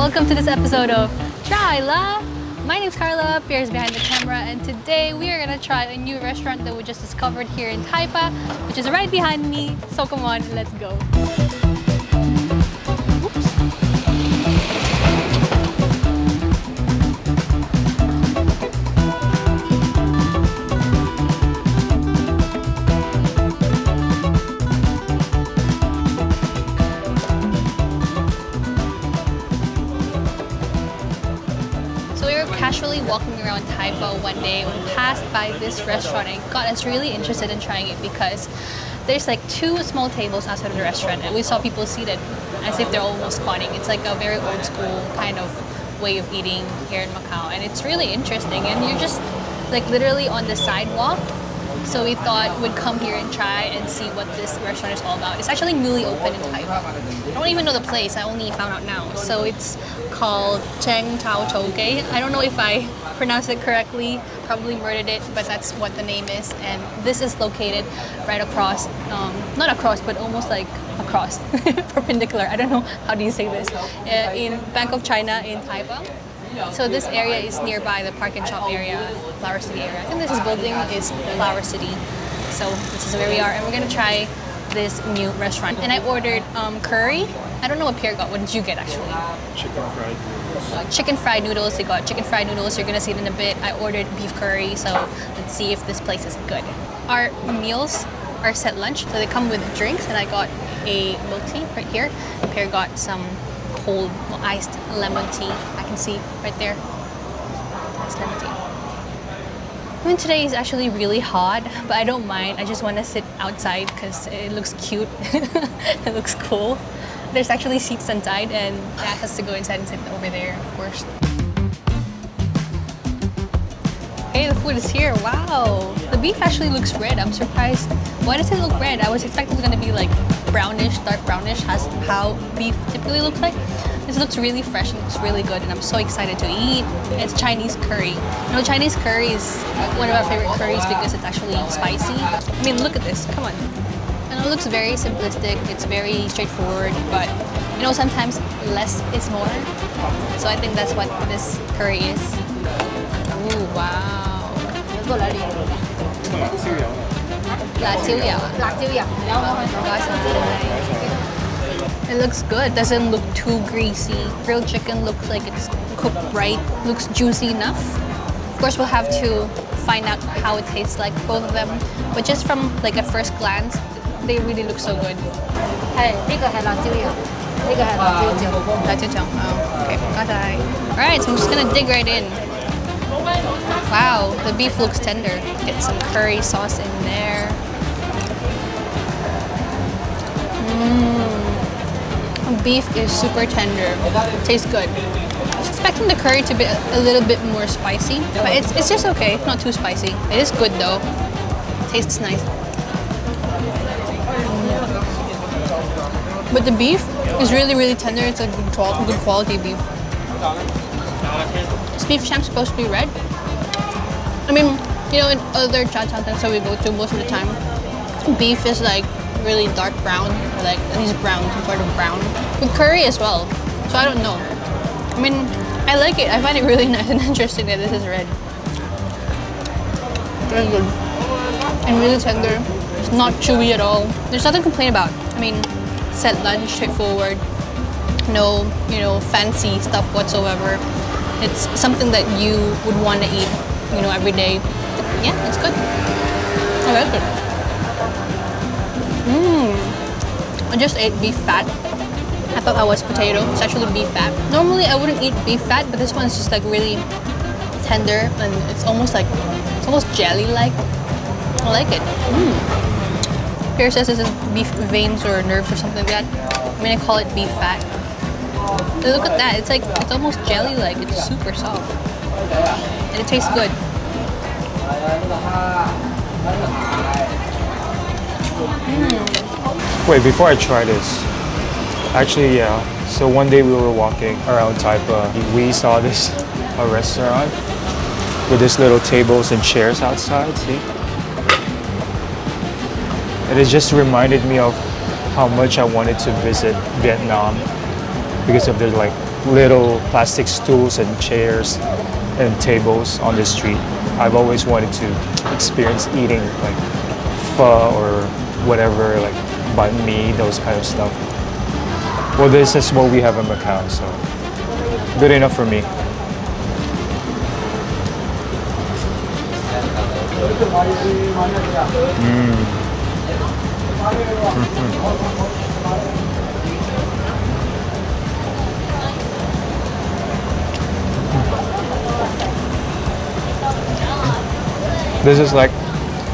welcome to this episode of Tryla. My name's Carla, Pierre's behind the camera, and today we are gonna try a new restaurant that we just discovered here in Taipa, which is right behind me. So come on, let's go. Casually walking around Taipa one day, we passed by this restaurant and got us really interested in trying it because there's like two small tables outside of the restaurant and we saw people seated as if they're almost squatting. It's like a very old school kind of way of eating here in Macau, and it's really interesting, and you're just like literally on the sidewalk. So we thought we'd come here and try and see what this restaurant is all about. It's actually newly opened in Taipa. I don't even know the place, I only found out now. So it's called Cheng, Chau, Chou. I don't know if I pronounced it correctly, probably murdered it, but that's what the name is. And this is located right across, not across, but almost like across, perpendicular. I don't know, how do you say this? In Bank of China in Taipa. So this area is nearby the Park and Shop area, Flower City area. I think this building is Flower City. So this is where we are, and we're gonna try this new restaurant. And I ordered curry. I don't know what Pierre got. What did you get actually? Chicken fried noodles. Chicken fried noodles. They got chicken fried noodles. You're gonna see it in a bit. I ordered beef curry. So let's see if this place is good. Our meals are set lunch, so they come with drinks, and I got a milk tea right here. Pierre got some cold, well, iced lemon tea. I can see right there. Iced lemon tea. I mean, today is actually really hot, but I don't mind. I just want to sit outside because it looks cute. It looks cool. There's actually seats inside, and Dad has to go inside and sit over there, of course. Okay, the food is here. Wow. The beef actually looks red. I'm surprised. Why does it look red? I was expecting it's going to be like brownish, dark brownish, as how beef typically looks like. This looks really fresh and looks really good, and I'm so excited to eat. It's Chinese curry. You know, Chinese curry is one of our favorite curries because it's actually spicy. I mean, look at this. Come on. I know it looks very simplistic. It's very straightforward, but you know, sometimes less is more. So I think that's what this curry is. Ooh, wow. It looks good. Doesn't look too greasy. Grilled chicken looks like it's cooked right. Looks juicy enough. Of course, we'll have to find out how it tastes like, both of them. But just from like a first glance, they really look so good. Okay. Alright, so I'm just gonna dig right in. Wow, the beef looks tender. Get some curry sauce in there. Beef is super tender. Tastes good. I was expecting the curry to be a little bit more spicy, but it's just okay. Not too spicy. It is good though. Tastes nice. But the beef is really tender. It's a good quality beef. Is beef shank supposed to be red? I mean, you know, in other Chaan Tengs that we go to most of the time, beef is like really dark brown, or like at least brown, some sort of brown. With curry as well. So I don't know. I mean, I like it. I find it really nice and interesting that this is red. Very good. And really tender. It's not chewy at all. There's nothing to complain about. I mean, set lunch, straightforward. No, you know, fancy stuff whatsoever. It's something that you would want to eat, you know, every day. Yeah, it's good. I like it. I just ate beef fat. I thought that was potato. It's actually beef fat. Normally I wouldn't eat beef fat, but this one is just like really tender, and it's almost jelly-like. I like it. Pierre says this is beef veins or nerves or something like that. I mean, I call it beef fat. But look at that. It's almost jelly-like. It's super soft. And it tastes good. Wait, before I try this, actually, yeah. So one day we were walking around Taipa. We saw this a restaurant with these little tables and chairs outside. See? And it just reminded me of how much I wanted to visit Vietnam because of the like little plastic stools and chairs and tables on the street. I've always wanted to experience eating like pho or whatever, like banh mi, those kind of stuff. Well, this is what we have in Macau, so good enough for me. This is like,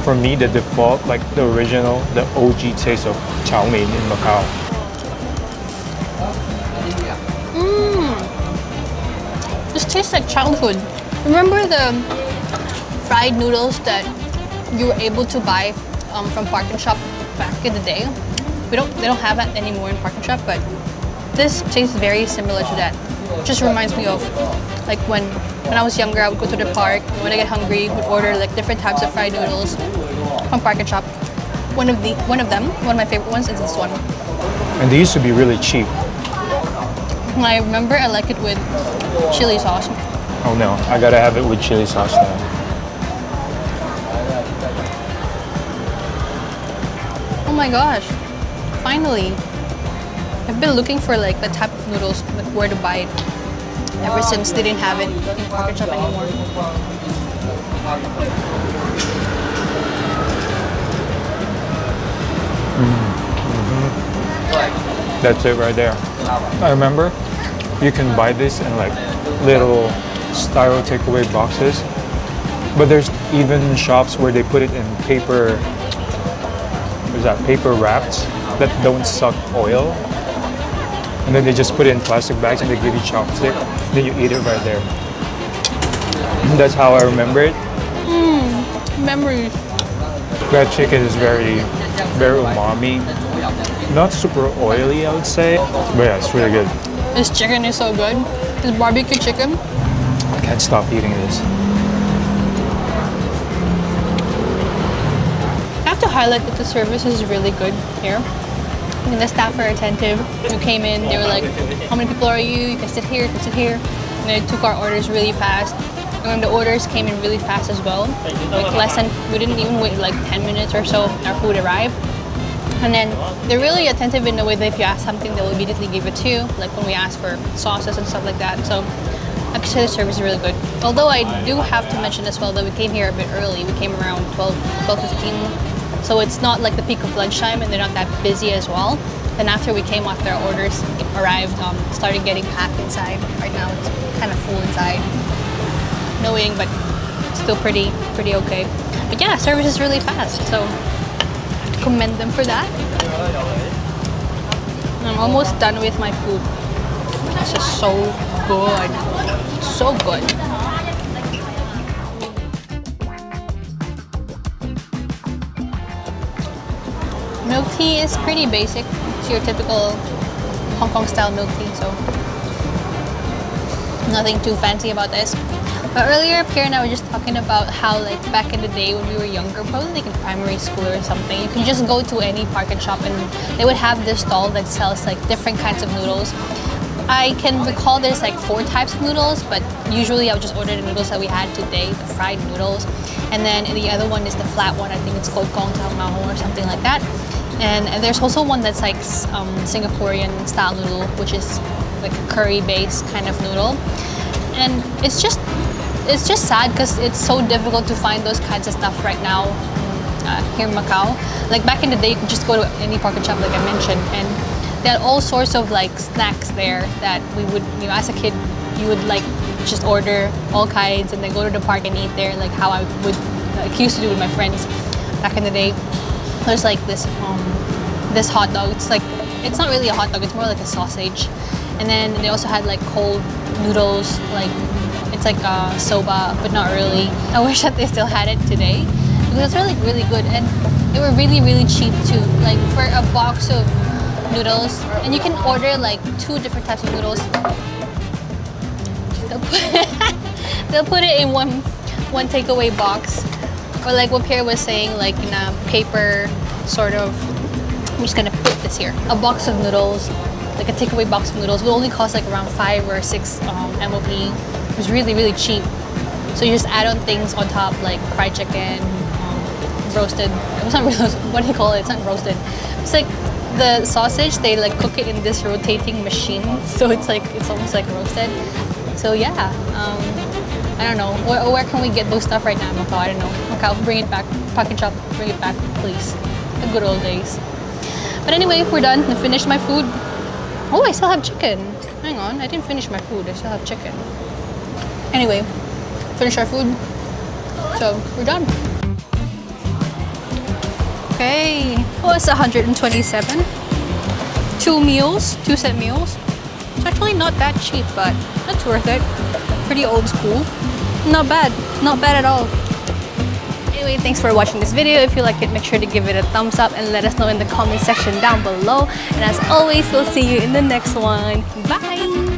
for me, the default, like the original, the OG taste of chow mein in Macau. This tastes like childhood. Remember the fried noodles that you were able to buy from Park and Shop back in the day? They don't have that anymore in Park and Shop, but this tastes very similar to that. Just reminds me of like when I was younger, I would go to the park. When I get hungry, would order like different types of fried noodles from Park and Shop. One of my favorite ones is this one. And they used to be really cheap. And I remember I like it with chili sauce. Oh no, I gotta have it with chili sauce now. Oh my gosh, finally. I've been looking for like the type of noodles, like where to buy it, ever since they didn't have it in Park and Shop anymore. That's it right there. I remember you can buy this in like little styro takeaway boxes, but there's even shops where they put it in paper, paper wraps that don't suck oil, and then they just put it in plastic bags and they give you chopstick, then you eat it right there. That's how I remember it. Memories. That chicken is very umami, not super oily, I would say, but yeah, it's really good. This chicken is so good. This barbecue chicken. I can't stop eating this. I have to highlight that the service is really good here. I mean, the staff are attentive. We came in, they were like, how many people are you? You can sit here, you can sit here. And they took our orders really fast. And the orders came in really fast as well. Like we didn't even wait like 10 minutes or so, our food arrived. And then they're really attentive in the way that if you ask something, they'll immediately give it to you. Like when we ask for sauces and stuff like that. So actually the service is really good. Although I do have to mention as well that we came here a bit early. We came around 12:15. So it's not like the peak of lunchtime and they're not that busy as well. Then after we came after our orders arrived, started getting packed inside. Right now it's kind of full inside. No waiting, but still pretty okay. But yeah, service is really fast, so I have to commend them for that. I'm almost done with my food. This is so good. So good. Milk tea is pretty basic. It's your typical Hong Kong style milk tea, so nothing too fancy about this. But earlier, Pierre and I were just talking about how like back in the day when we were younger, probably like in primary school or something, you can just go to any Park and Shop and they would have this stall that sells like different kinds of noodles. I can recall there's like 4 types of noodles, but usually I would just order the noodles that we had today, the fried noodles. And then the other one is the flat one. I think it's called Gong Tao Mao or something like that. And there's also one that's like Singaporean style noodle, which is like a curry-based kind of noodle. And it's just sad because it's so difficult to find those kinds of stuff right now here in Macau. Like back in the day, you could just go to any Park and Shop, like I mentioned, and there are all sorts of like snacks there that we would, as a kid, you would like just order all kinds and then go to the park and eat there, like how I would used to do with my friends back in the day. There's like this hot dog. It's not really a hot dog. It's more like a sausage. And then they also had like cold noodles, like it's like soba, but not really. I wish that they still had it today because it's really good, and they were really cheap too. Like for a box of noodles, and you can order like 2 different types of noodles. They'll put it in one takeaway box, or like what Pierre was saying, like in a paper sort of. I'm just gonna put this here. A box of noodles, like a takeaway box of noodles. It would only cost like around 5 or 6 MOP. It was really, really cheap. So you just add on things on top, like fried chicken, roasted. It was not really roasted. What do you call it? It's not roasted. It's like the sausage. They like cook it in this rotating machine, so it's almost like roasted. So yeah, I don't know. Where can we get those stuff right now in Macau? I don't know. Macau, bring it back. Package shop, bring it back, please. The good old days. But anyway, we're done. I finished my food. Oh, I still have chicken. Hang on, I didn't finish my food. I still have chicken. Anyway, finish our food. So we're done. Okay, well, it's 127. 2 set meals. It's actually not that cheap, but it's worth it. Pretty old school. Not bad at all. Anyway, thanks for watching this video. If you like it, make sure to give it a thumbs up and let us know in the comment section down below. And as always, we'll see you in the next one. Bye!